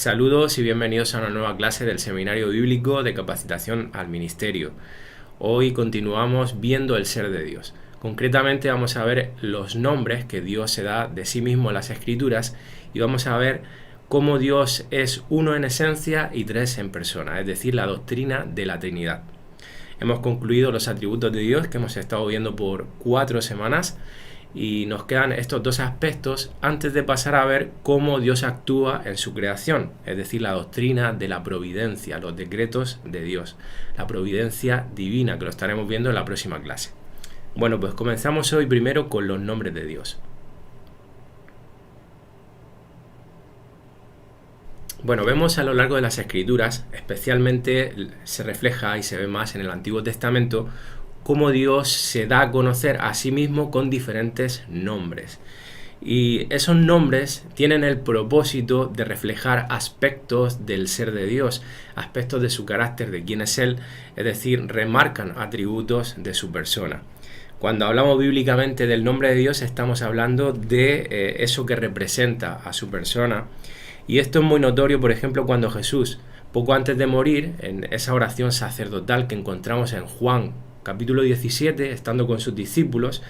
Saludos y bienvenidos a una nueva clase del Seminario Bíblico de Capacitación al Ministerio. Hoy continuamos viendo el ser de Dios. Concretamente vamos a ver los nombres que Dios se da de sí mismo en las Escrituras y vamos a ver cómo Dios es uno en esencia y tres en persona, es decir, la doctrina de la Trinidad. Hemos concluido los atributos de Dios que hemos estado viendo por 4 semanas y nos quedan estos dos aspectos antes de pasar a ver cómo Dios actúa en su creación, es decir, la doctrina de la providencia, los decretos de Dios, la providencia divina, que lo estaremos viendo en la próxima clase. Bueno, pues comenzamos hoy primero con los nombres de Dios. Bueno, vemos a lo largo de las Escrituras, especialmente se refleja y se ve más en el Antiguo Testamento, cómo Dios se da a conocer a sí mismo con diferentes nombres. Y esos nombres tienen el propósito de reflejar aspectos del ser de Dios, aspectos de su carácter, de quién es Él, es decir, remarcan atributos de su persona. Cuando hablamos bíblicamente del nombre de Dios, estamos hablando de eso que representa a su persona. Y esto es muy notorio, por ejemplo, cuando Jesús, poco antes de morir, en esa oración sacerdotal que encontramos en Juan capítulo 17, estando con sus discípulos,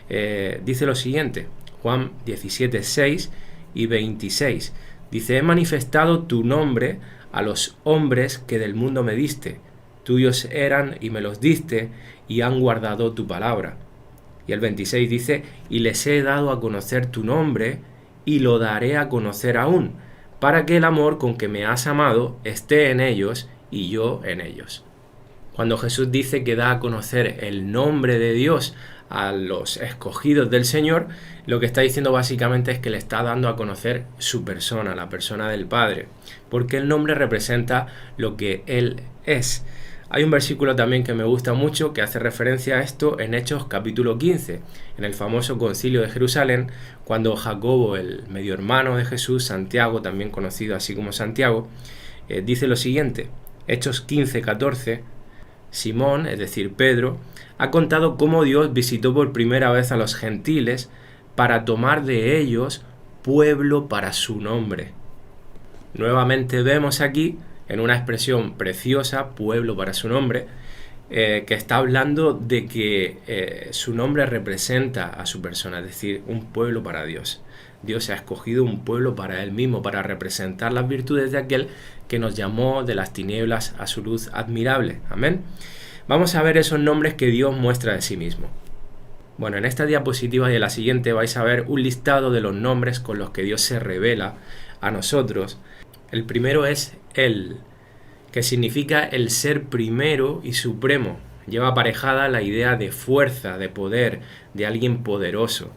dice lo siguiente, Juan 17, 6 y 26. Dice, he manifestado tu nombre a los hombres que del mundo me diste. Tuyos eran y me los diste y han guardado tu palabra. Y el 26 dice, y les he dado a conocer tu nombre y lo daré a conocer aún, para que el amor con que me has amado esté en ellos y yo en ellos. Cuando Jesús dice que da a conocer el nombre de Dios a los escogidos del Señor, lo que está diciendo básicamente es que le está dando a conocer su persona, la persona del Padre, porque el nombre representa lo que Él es. Hay un versículo también que me gusta mucho que hace referencia a esto en Hechos capítulo 15, en el famoso concilio de Jerusalén, cuando Jacobo, el medio hermano de Jesús, Santiago, también conocido así como Santiago, dice lo siguiente, Hechos 15, 14, Simón, es decir, Pedro, ha contado cómo Dios visitó por primera vez a los gentiles para tomar de ellos pueblo para su nombre. Nuevamente vemos aquí, en una expresión preciosa, pueblo para su nombre, que está hablando de que su nombre representa a su persona, es decir, un pueblo para Dios. Dios ha escogido un pueblo para Él mismo, para representar las virtudes de aquel que nos llamó de las tinieblas a su luz admirable. Amén. Vamos a ver esos nombres que Dios muestra de sí mismo. Bueno, en esta diapositiva y en la siguiente vais a ver un listado de los nombres con los que Dios se revela a nosotros. El primero es Él, que significa el ser primero y supremo. Lleva aparejada la idea de fuerza, de poder, de alguien poderoso.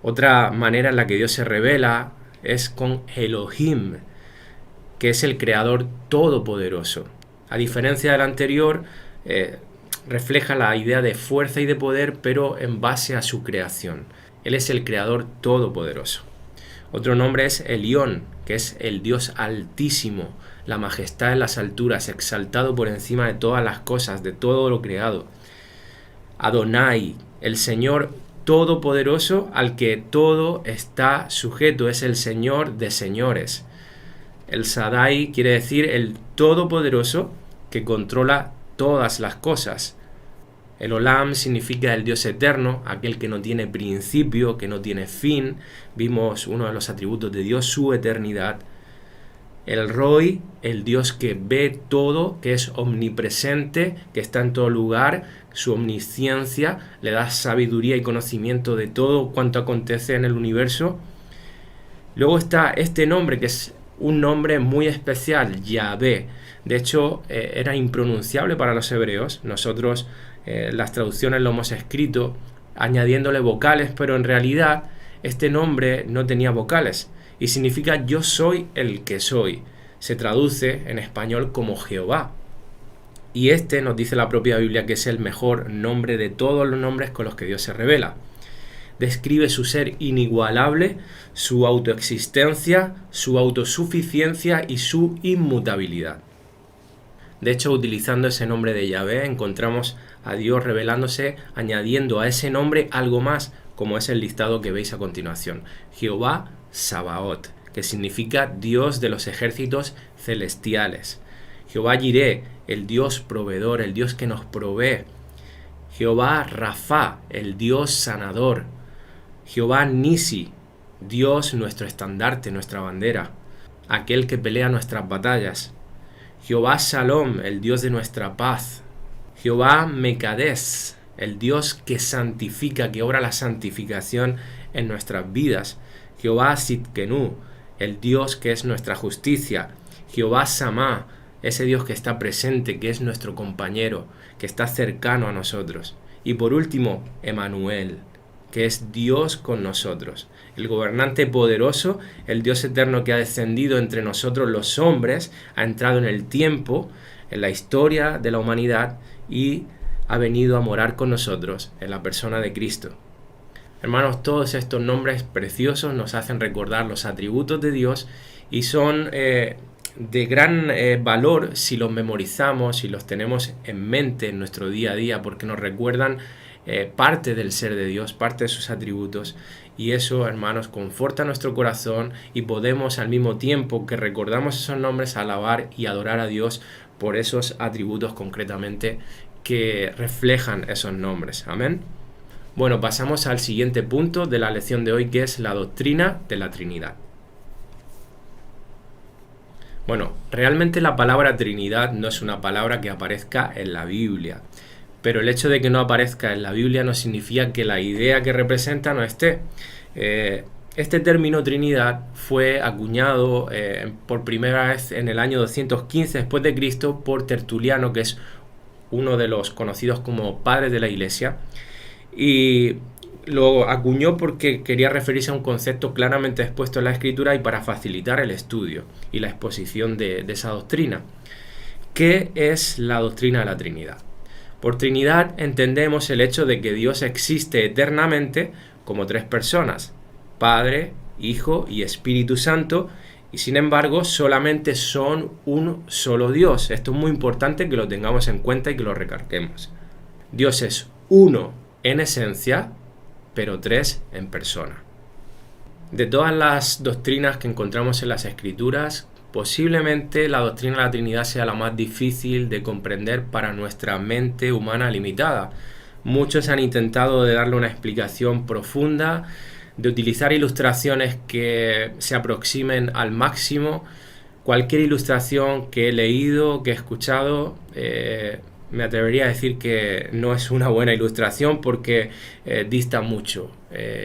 Otra manera en la que Dios se revela es con Elohim, que es el creador todopoderoso. A diferencia del anterior, refleja la idea de fuerza y de poder, pero en base a su creación. Él es el creador todopoderoso. Otro nombre es Elión, que es el Dios altísimo, la majestad en las alturas, exaltado por encima de todas las cosas, de todo lo creado. Adonai, el Señor todopoderoso al que todo está sujeto, es el Señor de señores. El Shaddai quiere decir el todopoderoso que controla todas las cosas. El Olam significa el Dios eterno, aquel que no tiene principio, que no tiene fin. Vimos uno de los atributos de Dios, su eternidad. El Roi, el Dios que ve todo, que es omnipresente, que está en todo lugar. Su omnisciencia le da sabiduría y conocimiento de todo cuanto acontece en el universo. Luego está este nombre, que es un nombre muy especial, Yahvé. De hecho, era impronunciable para los hebreos. Nosotros las traducciones lo hemos escrito añadiéndole vocales, pero en realidad este nombre no tenía vocales y significa yo soy el que soy. Se traduce en español como Jehová. Y este nos dice la propia Biblia que es el mejor nombre de todos los nombres con los que Dios se revela. Describe su ser inigualable, su autoexistencia, su autosuficiencia y su inmutabilidad. De hecho, utilizando ese nombre de Yahvé, encontramos a Dios revelándose, añadiendo a ese nombre algo más, como es el listado que veis a continuación. Jehová Sabaoth, que significa Dios de los ejércitos celestiales. Jehová Jireh, el Dios proveedor, el Dios que nos provee. Jehová Rafa, el Dios sanador. Jehová Nisi, Dios nuestro estandarte, nuestra bandera, aquel que pelea nuestras batallas. Jehová Shalom, el Dios de nuestra paz. Jehová Mekadés, el Dios que santifica, que obra la santificación en nuestras vidas. Jehová Sidkenu, el Dios que es nuestra justicia. Jehová Samá, ese Dios que está presente, que es nuestro compañero, que está cercano a nosotros. Y por último, Emmanuel, que es Dios con nosotros, el gobernante poderoso, el Dios eterno que ha descendido entre nosotros los hombres, ha entrado en el tiempo, en la historia de la humanidad y ha venido a morar con nosotros en la persona de Cristo. Hermanos, todos estos nombres preciosos nos hacen recordar los atributos de Dios y son de gran valor si los memorizamos, si los tenemos en mente en nuestro día a día, porque nos recuerdan parte del ser de Dios, parte de sus atributos, y eso, hermanos, conforta nuestro corazón y podemos al mismo tiempo que recordamos esos nombres alabar y adorar a Dios por esos atributos concretamente que reflejan esos nombres. Amén. Bueno, pasamos al siguiente punto de la lección de hoy, que es la doctrina de la Trinidad. Bueno, realmente la palabra Trinidad no es una palabra que aparezca en la Biblia. Pero el hecho de que no aparezca en la Biblia no significa que la idea que representa no esté. Este término Trinidad fue acuñado por primera vez en el año 215 después de Cristo por Tertuliano, que es uno de los conocidos como padres de la Iglesia, y lo acuñó porque quería referirse a un concepto claramente expuesto en la Escritura y para facilitar el estudio y la exposición de esa doctrina. ¿Qué es la doctrina de la Trinidad? Por Trinidad entendemos el hecho de que Dios existe eternamente como tres personas, Padre, Hijo y Espíritu Santo, y sin embargo solamente son un solo Dios. Esto es muy importante que lo tengamos en cuenta y que lo recalquemos. Dios es uno en esencia, pero tres en persona. De todas las doctrinas que encontramos en las Escrituras, posiblemente la doctrina de la Trinidad sea la más difícil de comprender para nuestra mente humana limitada. Muchos han intentado de darle una explicación profunda, de utilizar ilustraciones que se aproximen al máximo. Cualquier ilustración que he leído, que he escuchado, me atrevería a decir que no es una buena ilustración porque dista mucho,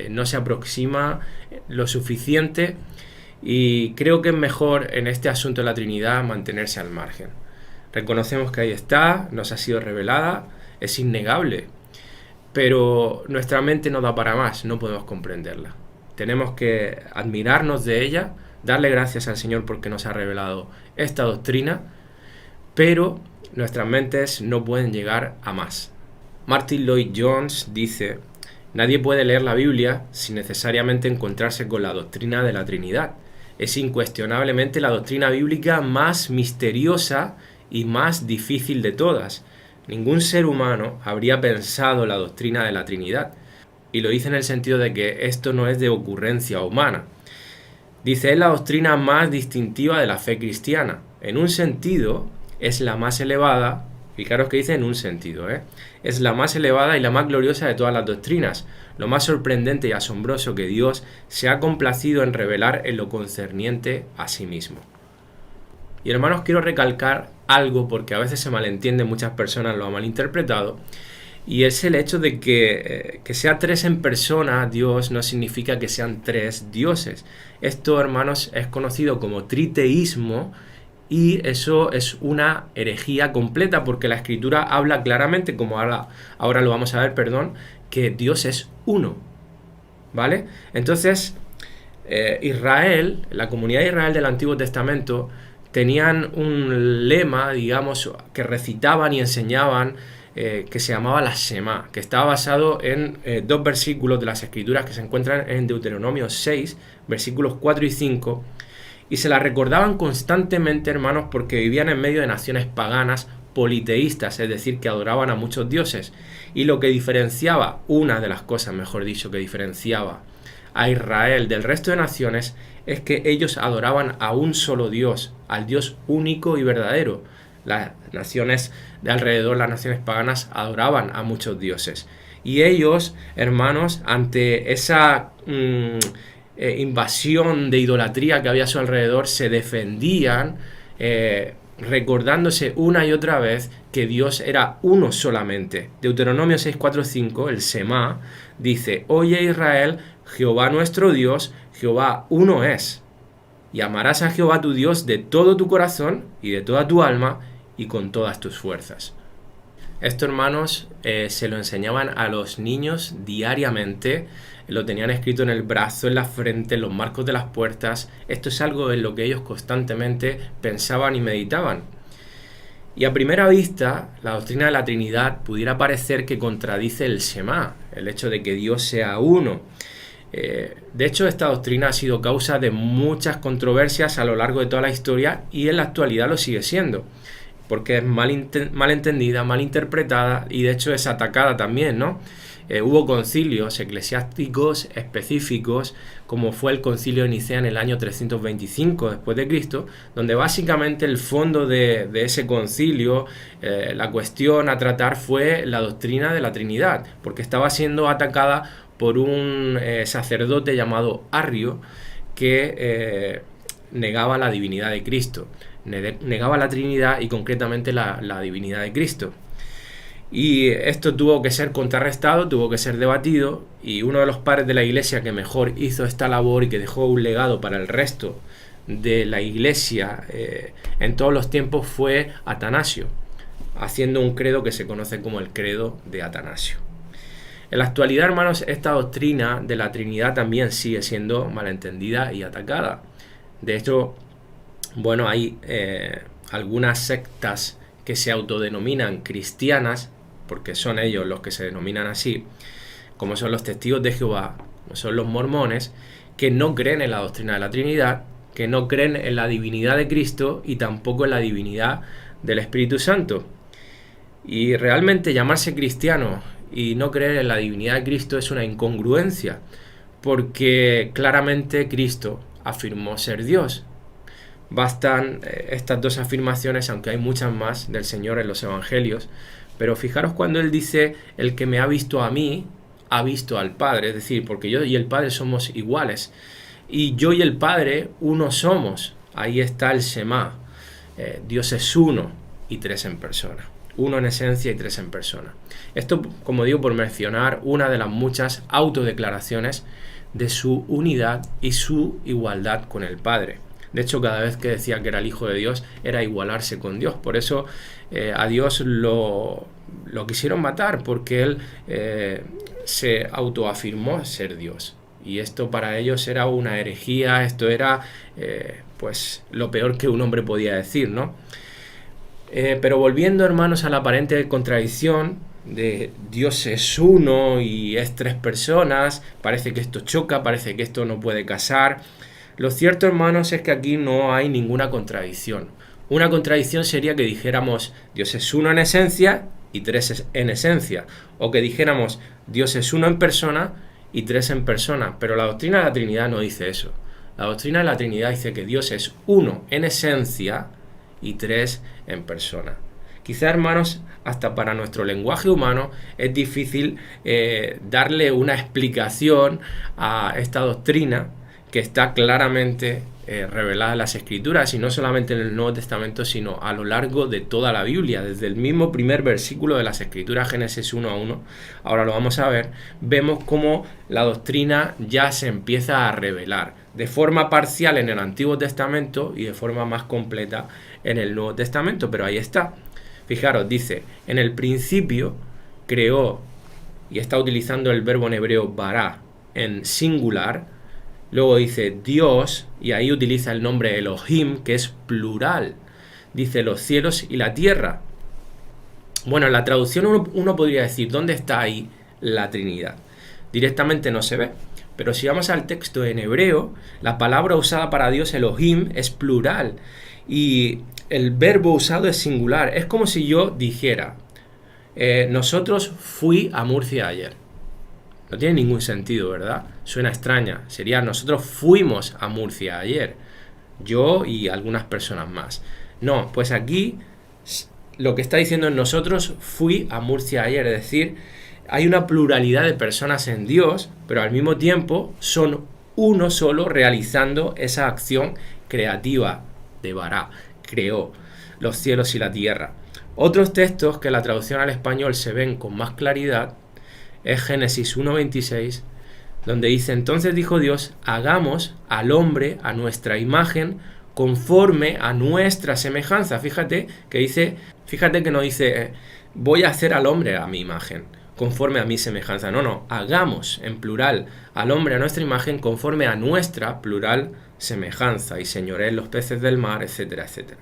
no se aproxima lo suficiente. Y creo que es mejor en este asunto de la Trinidad mantenerse al margen. Reconocemos que ahí está, nos ha sido revelada, es innegable, pero nuestra mente no da para más, no podemos comprenderla. Tenemos que admirarnos de ella, darle gracias al Señor porque nos ha revelado esta doctrina, pero nuestras mentes no pueden llegar a más. Martin Lloyd-Jones dice: nadie puede leer la Biblia sin necesariamente encontrarse con la doctrina de la Trinidad. Es incuestionablemente la doctrina bíblica más misteriosa y más difícil de todas. Ningún ser humano habría pensado la doctrina de la Trinidad. Y lo dice en el sentido de que esto no es de ocurrencia humana. Dice, es la doctrina más distintiva de la fe cristiana. En un sentido, es la más elevada. Fijaros que dice en un sentido, es la más elevada y la más gloriosa de todas las doctrinas. Lo más sorprendente y asombroso que Dios se ha complacido en revelar en lo concerniente a sí mismo. Y hermanos, quiero recalcar algo porque a veces se malentiende, muchas personas lo han malinterpretado, y es el hecho de que sea tres en persona Dios no significa que sean tres dioses. Esto, hermanos, es conocido como triteísmo, y eso es una herejía completa porque la Escritura habla claramente, como ahora lo vamos a ver, que Dios es uno, ¿vale? Entonces, Israel, la comunidad de Israel del Antiguo Testamento, tenían un lema, digamos, que recitaban y enseñaban, que se llamaba la Shema, que estaba basado en dos versículos de las Escrituras que se encuentran en Deuteronomio 6, versículos 4 y 5, y se la recordaban constantemente, hermanos, porque vivían en medio de naciones paganas politeístas, es decir, que adoraban a muchos dioses. Y lo que diferenciaba, una de las cosas, mejor dicho, que diferenciaba a Israel del resto de naciones es que ellos adoraban a un solo Dios, al Dios único y verdadero. Las naciones de alrededor, las naciones paganas, adoraban a muchos dioses. Y ellos, hermanos, ante esa invasión de idolatría que había a su alrededor, se defendían recordándose una y otra vez que Dios era uno solamente. Deuteronomio 6, 4, 5, el Semá, dice: Oye Israel, Jehová nuestro Dios, Jehová uno es. Y amarás a Jehová tu Dios de todo tu corazón y de toda tu alma y con todas tus fuerzas. Esto, hermanos, se lo enseñaban a los niños diariamente, lo tenían escrito en el brazo, en la frente, en los marcos de las puertas. Esto es algo en lo que ellos constantemente pensaban y meditaban. Y a primera vista, la doctrina de la Trinidad pudiera parecer que contradice el Shema, el hecho de que Dios sea uno. De hecho, esta doctrina ha sido causa de muchas controversias a lo largo de toda la historia y en la actualidad lo sigue siendo, porque es mal entendida, mal interpretada y de hecho es atacada también, ¿no? Hubo concilios eclesiásticos específicos, como fue el concilio de Nicea en el año 325 después de Cristo, donde básicamente el fondo de ese concilio, la cuestión a tratar fue la doctrina de la Trinidad, porque estaba siendo atacada por un sacerdote llamado Arrio que negaba la divinidad de Cristo, negaba la Trinidad y concretamente la divinidad de Cristo. Y esto tuvo que ser contrarrestado, tuvo que ser debatido, y uno de los padres de la Iglesia que mejor hizo esta labor y que dejó un legado para el resto de la Iglesia en todos los tiempos fue Atanasio, haciendo un credo que se conoce como el credo de Atanasio. En la actualidad, hermanos, esta doctrina de la Trinidad también sigue siendo malentendida y atacada. De hecho, bueno, hay algunas sectas que se autodenominan cristianas, porque son ellos los que se denominan así, como son los testigos de Jehová, como son los mormones, que no creen en la doctrina de la Trinidad, que no creen en la divinidad de Cristo y tampoco en la divinidad del Espíritu Santo. Y realmente llamarse cristiano y no creer en la divinidad de Cristo es una incongruencia, porque claramente Cristo afirmó ser Dios. Bastan estas dos afirmaciones, aunque hay muchas más del Señor en los evangelios, pero fijaros cuando Él dice: el que me ha visto a mí, ha visto al Padre, es decir, porque yo y el Padre somos iguales, y yo y el Padre uno somos. Ahí está el Shema. Dios es uno y tres en persona. Uno en esencia y tres en persona. Esto, como digo, por mencionar una de las muchas autodeclaraciones de su unidad y su igualdad con el Padre. De hecho, cada vez que decía que era el Hijo de Dios, era igualarse con Dios. Por eso a Dios lo quisieron matar, porque Él se autoafirmó ser Dios. Y esto para ellos era una herejía, esto era pues lo peor que un hombre podía decir, ¿no? Pero volviendo, hermanos, a la aparente contradicción de Dios es uno y es tres personas, parece que esto choca, parece que esto no puede casar. Lo cierto, hermanos, es que aquí no hay ninguna contradicción. Una contradicción sería que dijéramos Dios es uno en esencia y tres en esencia, o que dijéramos Dios es uno en persona y tres en persona, pero la doctrina de la Trinidad no dice eso. La doctrina de la Trinidad dice que Dios es uno en esencia y tres en persona. Quizá, hermanos, hasta para nuestro lenguaje humano es difícil darle una explicación a esta doctrina que está claramente revelada en las Escrituras, y no solamente en el Nuevo Testamento, sino a lo largo de toda la Biblia. Desde el mismo primer versículo de las Escrituras, Génesis 1:1, ahora lo vamos a ver, vemos cómo la doctrina ya se empieza a revelar de forma parcial en el Antiguo Testamento y de forma más completa en el Nuevo Testamento, pero ahí está. Fijaros, dice: en el principio creó, y está utilizando el verbo en hebreo bará en singular. Luego dice Dios, y ahí utiliza el nombre Elohim, que es plural. Dice los cielos y la tierra. Bueno, en la traducción uno podría decir, ¿dónde está ahí la Trinidad? Directamente no se ve. Pero si vamos al texto en hebreo, la palabra usada para Dios, Elohim, es plural. Y el verbo usado es singular. Es como si yo dijera, nosotros fui a Murcia ayer. No tiene ningún sentido, ¿verdad? Suena extraña. Sería nosotros fuimos a Murcia ayer. Yo y algunas personas más. No, pues aquí lo que está diciendo es nosotros fui a Murcia ayer. Es decir, hay una pluralidad de personas en Dios, pero al mismo tiempo son uno solo realizando esa acción creativa de Bará. Creó los cielos y la tierra. Otros textos que la traducción al español se ven con más claridad es Génesis 1:26, donde dice: entonces dijo Dios, hagamos al hombre a nuestra imagen, conforme a nuestra semejanza. Fíjate que no dice voy a hacer al hombre a mi imagen, conforme a mi semejanza. No, hagamos en plural al hombre a nuestra imagen, conforme a nuestra plural semejanza, y señoreen los peces del mar, etcétera, etcétera.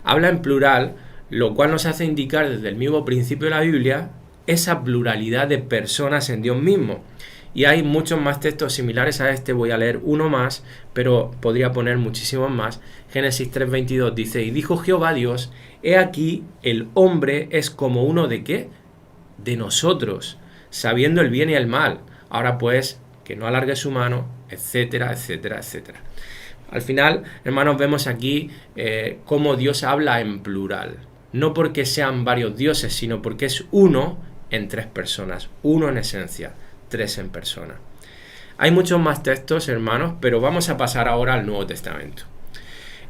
Habla en plural, lo cual nos hace indicar desde el mismo principio de la Biblia esa pluralidad de personas en Dios mismo. Y hay muchos más textos similares a este, voy a leer uno más, pero podría poner muchísimos más. Génesis 3:22 dice: y dijo Jehová Dios, he aquí el hombre es como uno de ¿qué? De nosotros, sabiendo el bien y el mal. Ahora pues, que no alargue su mano, etcétera, etcétera, etcétera. Al final, hermanos, vemos aquí cómo Dios habla en plural. No porque sean varios dioses, sino porque es uno en tres personas, uno en esencia, tres en persona. Hay muchos más textos, hermanos, pero vamos a pasar ahora al Nuevo Testamento.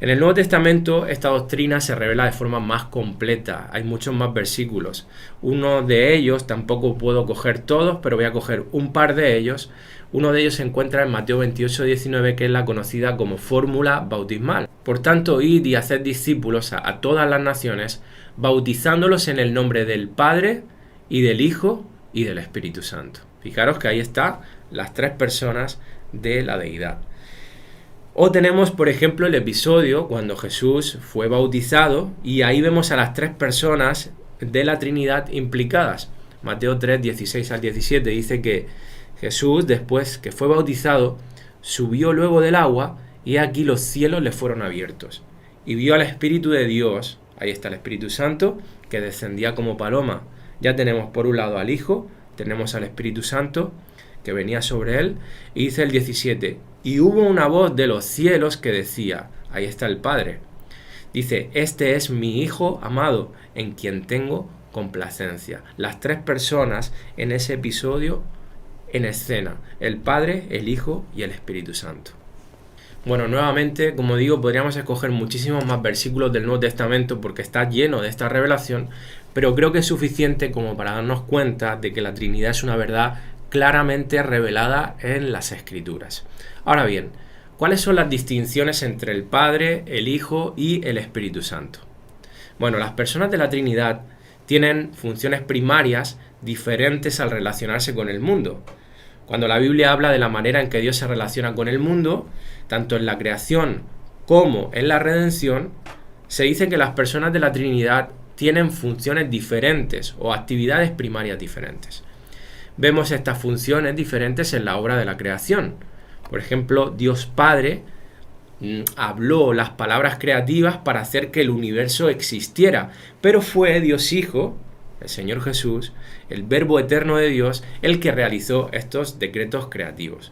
En el Nuevo Testamento esta doctrina se revela de forma más completa, hay muchos más versículos. Uno de ellos, tampoco puedo coger todos, pero voy a coger un par de ellos. Uno de ellos se encuentra en Mateo 28:19, que es la conocida como fórmula bautismal. Por tanto, id y haced discípulos a todas las naciones, bautizándolos en el nombre del Padre, y del Hijo, y del Espíritu Santo. Fijaros que ahí están las tres personas de la deidad. O tenemos, por ejemplo, el episodio cuando Jesús fue bautizado, y ahí vemos a las tres personas de la Trinidad implicadas. Mateo 3:16 al 17 dice que Jesús, después que fue bautizado, subió luego del agua, y aquí los cielos le fueron abiertos. Y vio al Espíritu de Dios, ahí está el Espíritu Santo, que descendía como paloma. Ya tenemos por un lado al Hijo, tenemos al Espíritu Santo, que venía sobre él, y dice el 17, y hubo una voz de los cielos que decía, ahí está el Padre, dice, este es mi Hijo amado, en quien tengo complacencia. Las tres personas en ese episodio en escena, el Padre, el Hijo y el Espíritu Santo. Bueno, nuevamente, como digo, podríamos escoger muchísimos más versículos del Nuevo Testamento porque está lleno de esta revelación, pero creo que es suficiente como para darnos cuenta de que la Trinidad es una verdad claramente revelada en las Escrituras. Ahora bien, ¿cuáles son las distinciones entre el Padre, el Hijo y el Espíritu Santo? Bueno, las personas de la Trinidad tienen funciones primarias diferentes al relacionarse con el mundo. Cuando la Biblia habla de la manera en que Dios se relaciona con el mundo, tanto en la creación como en la redención, se dice que las personas de la Trinidad tienen funciones diferentes o actividades primarias diferentes. Vemos estas funciones diferentes en la obra de la creación. Por ejemplo, Dios Padre habló las palabras creativas para hacer que el universo existiera, pero fue Dios Hijo, el Señor Jesús, el Verbo eterno de Dios, el que realizó estos decretos creativos.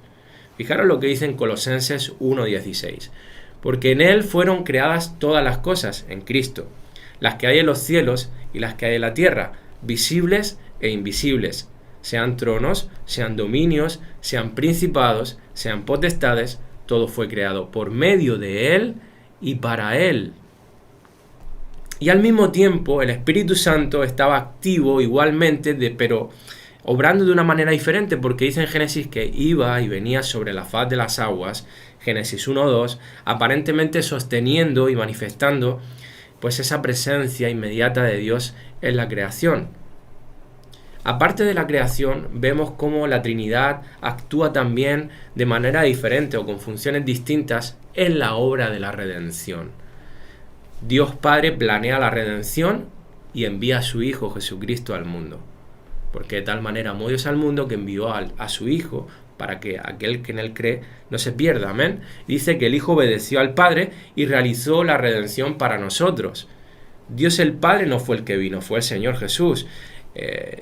Fijaros lo que dice en Colosenses 1:16. Porque en Él fueron creadas todas las cosas, en Cristo, las que hay en los cielos y las que hay en la tierra, visibles e invisibles, sean tronos, sean dominios, sean principados, sean potestades, todo fue creado por medio de Él y para Él. Y al mismo tiempo el Espíritu Santo estaba activo igualmente, pero obrando de una manera diferente, porque dice en Génesis que iba y venía sobre la faz de las aguas, Génesis 1:2, aparentemente sosteniendo y manifestando pues esa presencia inmediata de Dios en la creación. Aparte de la creación, vemos cómo la Trinidad actúa también de manera diferente o con funciones distintas en la obra de la redención. Dios Padre planea la redención y envía a su Hijo Jesucristo al mundo. Porque de tal manera amó Dios al mundo que envió a su Hijo para que aquel que en Él cree no se pierda. Amén. Dice que el Hijo obedeció al Padre y realizó la redención para nosotros. Dios el Padre no fue el que vino, fue el Señor Jesús.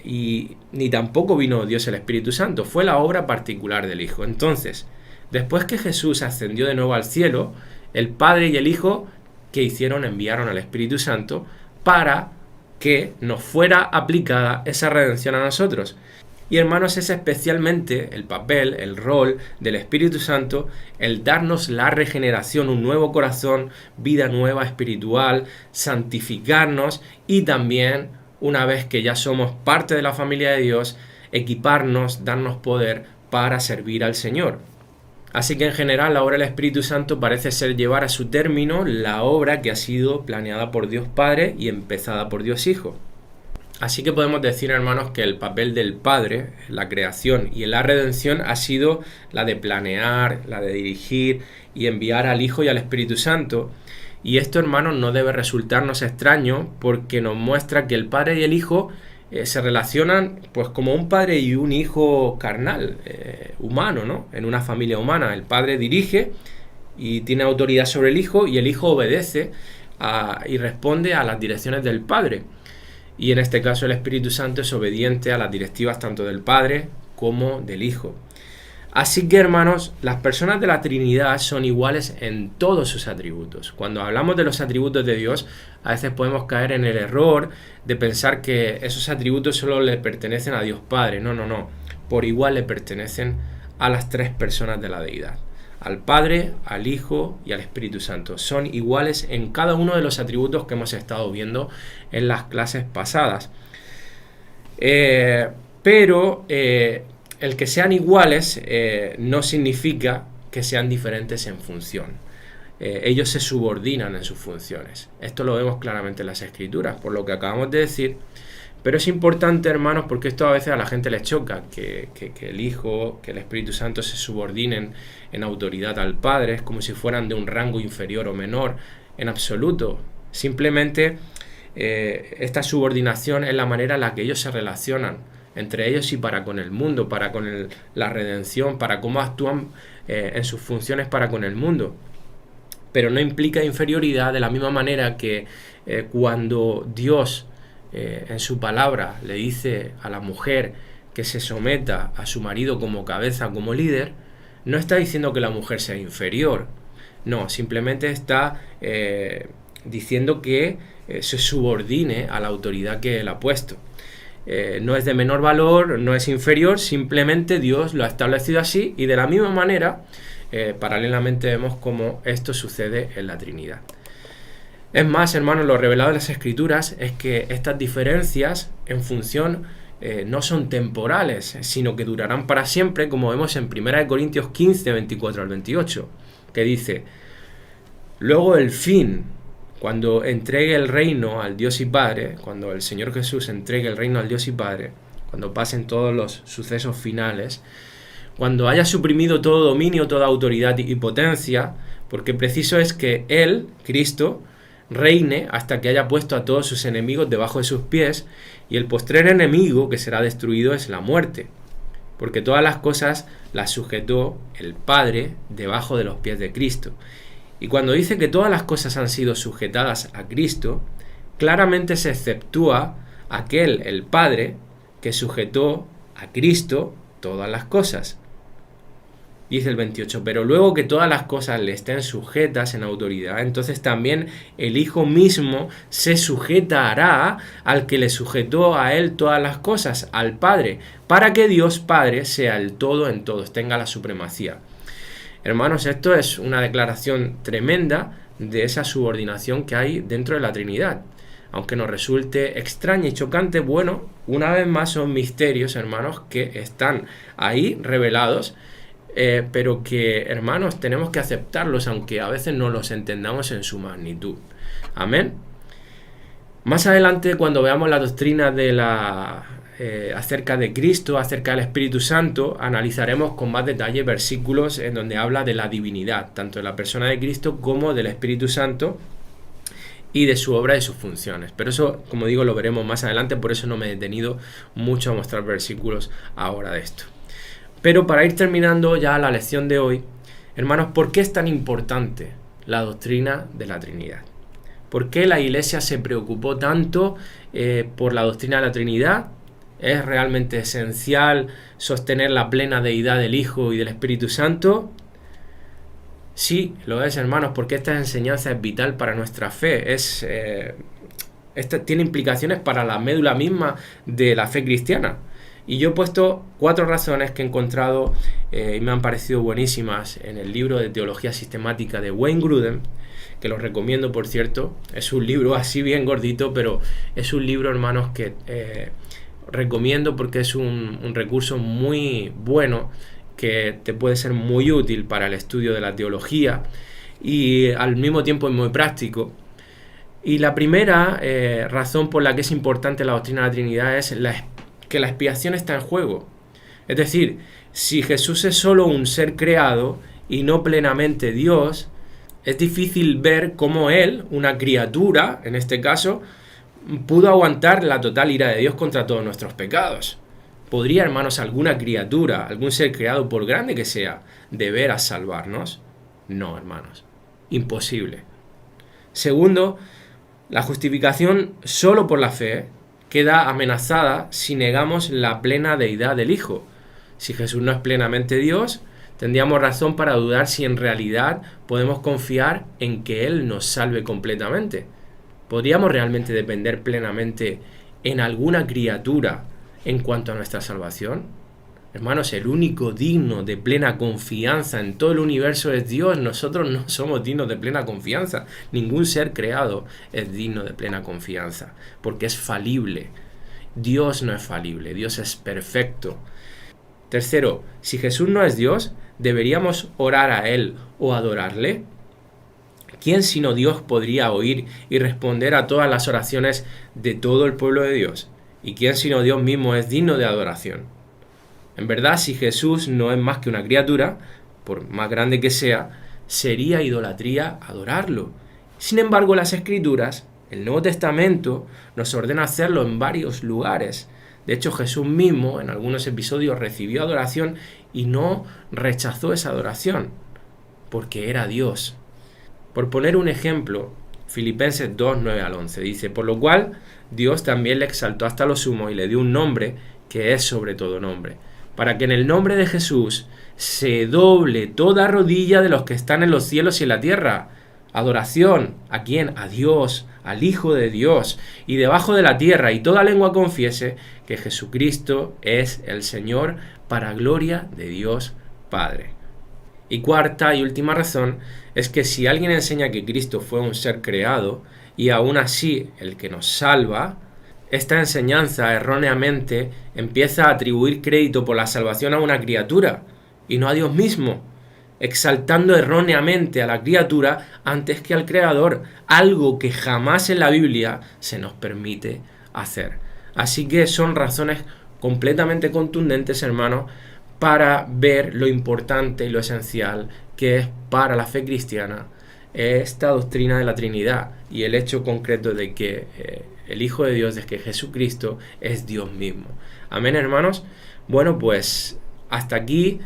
y ni tampoco vino Dios el Espíritu Santo, fue la obra particular del Hijo. Entonces, después que Jesús ascendió de nuevo al cielo, el Padre y el Hijo, ¿qué hicieron? Enviaron al Espíritu Santo para que nos fuera aplicada esa redención a nosotros. Y hermanos, es especialmente el papel, el rol del Espíritu Santo, el darnos la regeneración, un nuevo corazón, vida nueva espiritual, santificarnos y también, una vez que ya somos parte de la familia de Dios, equiparnos, darnos poder para servir al Señor. Así que en general la obra del Espíritu Santo parece ser llevar a su término la obra que ha sido planeada por Dios Padre y empezada por Dios Hijo. Así que podemos decir, hermanos, que el papel del Padre, la creación y la redención ha sido la de planear, la de dirigir y enviar al Hijo y al Espíritu Santo. Y esto, hermanos, no debe resultarnos extraño porque nos muestra que el Padre y el Hijo se relacionan pues como un padre y un hijo carnal, humano, ¿no? En una familia humana. El padre dirige y tiene autoridad sobre el hijo y el hijo obedece y responde a las direcciones del padre. Y en este caso el Espíritu Santo es obediente a las directivas tanto del Padre como del Hijo. Así que, hermanos, las personas de la Trinidad son iguales en todos sus atributos. Cuando hablamos de los atributos de Dios, a veces podemos caer en el error de pensar que esos atributos solo le pertenecen a Dios Padre. No. Por igual le pertenecen a las tres personas de la deidad. Al Padre, al Hijo y al Espíritu Santo. Son iguales en cada uno de los atributos que hemos estado viendo en las clases pasadas. Pero el que sean iguales no significa que sean diferentes en función. Ellos se subordinan en sus funciones. Esto lo vemos claramente en las Escrituras, por lo que acabamos de decir. Pero es importante, hermanos, porque esto a veces a la gente les choca, que el Hijo, que el Espíritu Santo se subordinen en autoridad al Padre, es como si fueran de un rango inferior o menor, en absoluto. Simplemente esta subordinación es la manera en la que ellos se relacionan entre ellos y para con el mundo, para con la redención, para cómo actúan en sus funciones para con el mundo. Pero no implica inferioridad de la misma manera que cuando Dios en su palabra le dice a la mujer que se someta a su marido como cabeza, como líder, no está diciendo que la mujer sea inferior. No, simplemente está diciendo que se subordine a la autoridad que él ha puesto. No es de menor valor, no es inferior, simplemente Dios lo ha establecido así y de la misma manera, paralelamente vemos cómo esto sucede en la Trinidad. Es más, hermanos, lo revelado en las Escrituras es que estas diferencias en función no son temporales, sino que durarán para siempre, como vemos en 1 Corintios 15, 24 al 28, que dice: luego el fin, cuando entregue el reino al Dios y Padre, cuando el Señor Jesús entregue el reino al Dios y Padre, cuando pasen todos los sucesos finales, cuando haya suprimido todo dominio, toda autoridad y potencia, porque preciso es que Él, Cristo, reine hasta que haya puesto a todos sus enemigos debajo de sus pies, y el postrer enemigo que será destruido es la muerte, porque todas las cosas las sujetó el Padre debajo de los pies de Cristo. Y cuando dice que todas las cosas han sido sujetadas a Cristo, claramente se exceptúa aquel, el Padre, que sujetó a Cristo todas las cosas. Dice el 28, pero luego que todas las cosas le estén sujetas en autoridad, entonces también el Hijo mismo se sujetará al que le sujetó a él todas las cosas, al Padre, para que Dios Padre sea el todo en todos, tenga la supremacía. Hermanos, esto es una declaración tremenda de esa subordinación que hay dentro de la Trinidad. Aunque nos resulte extraña y chocante, bueno, una vez más son misterios, hermanos, que están ahí revelados, pero que, hermanos, tenemos que aceptarlos, aunque a veces no los entendamos en su magnitud. Amén. Más adelante, cuando veamos la doctrina de acerca de Cristo, acerca del Espíritu Santo, analizaremos con más detalle versículos en donde habla de la divinidad, tanto de la persona de Cristo como del Espíritu Santo y de su obra y sus funciones. Pero eso, como digo, lo veremos más adelante, por eso no me he detenido mucho a mostrar versículos ahora de esto. Pero para ir terminando ya la lección de hoy, hermanos, ¿por qué es tan importante la doctrina de la Trinidad? ¿Por qué la Iglesia se preocupó tanto por la doctrina de la Trinidad ¿Es realmente esencial sostener la plena deidad del Hijo y del Espíritu Santo? Sí, lo es, hermanos, porque esta enseñanza es vital para nuestra fe. Tiene implicaciones para la médula misma de la fe cristiana. Y yo he puesto 4 razones que he encontrado y me han parecido buenísimas en el libro de Teología Sistemática de Wayne Grudem, que lo recomiendo, por cierto. Es un libro así bien gordito, pero es un libro, hermanos, que recomiendo porque es un recurso muy bueno que te puede ser muy útil para el estudio de la teología y al mismo tiempo es muy práctico. Y la primera razón por la que es importante la doctrina de la Trinidad es que la expiación está en juego. Es decir, si Jesús es solo un ser creado y no plenamente Dios, es difícil ver cómo Él, una criatura, en este caso, pudo aguantar la total ira de Dios contra todos nuestros pecados. ¿Podría, hermanos, alguna criatura, algún ser creado, por grande que sea, de veras salvarnos? No, hermanos. Imposible. Segundo, la justificación solo por la fe queda amenazada si negamos la plena deidad del Hijo. Si Jesús no es plenamente Dios, tendríamos razón para dudar si en realidad podemos confiar en que Él nos salve completamente. ¿Podríamos realmente depender plenamente en alguna criatura en cuanto a nuestra salvación? Hermanos, el único digno de plena confianza en todo el universo es Dios. Nosotros no somos dignos de plena confianza. Ningún ser creado es digno de plena confianza, porque es falible. Dios no es falible, Dios es perfecto. Tercero, si Jesús no es Dios, ¿deberíamos orar a Él o adorarle? ¿Quién sino Dios podría oír y responder a todas las oraciones de todo el pueblo de Dios? ¿Y quién sino Dios mismo es digno de adoración? En verdad, si Jesús no es más que una criatura, por más grande que sea, sería idolatría adorarlo. Sin embargo, las Escrituras, el Nuevo Testamento, nos ordena hacerlo en varios lugares. De hecho, Jesús mismo en algunos episodios recibió adoración y no rechazó esa adoración, porque era Dios. Por poner un ejemplo, Filipenses 2, 9 al 11 dice: por lo cual Dios también le exaltó hasta lo sumo y le dio un nombre que es sobre todo nombre, para que en el nombre de Jesús se doble toda rodilla de los que están en los cielos y en la tierra. Adoración, ¿a quién? A Dios, al Hijo de Dios, y debajo de la tierra, y toda lengua confiese que Jesucristo es el Señor, para gloria de Dios Padre. Y cuarta y última razón es que si alguien enseña que Cristo fue un ser creado, y aún así el que nos salva, esta enseñanza erróneamente empieza a atribuir crédito por la salvación a una criatura y no a Dios mismo, exaltando erróneamente a la criatura antes que al Creador, algo que jamás en la Biblia se nos permite hacer. Así que son razones completamente contundentes, hermanos, para ver lo importante y lo esencial que es para la fe cristiana esta doctrina de la Trinidad y el hecho concreto de que el Hijo de Dios, de que Jesucristo es Dios mismo. Amén, hermanos. Bueno, pues hasta aquí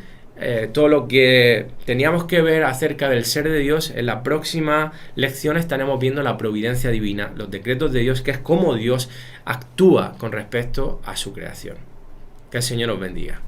todo lo que teníamos que ver acerca del ser de Dios. En la próxima lección estaremos viendo la providencia divina, los decretos de Dios, que es cómo Dios actúa con respecto a su creación. Que el Señor os bendiga.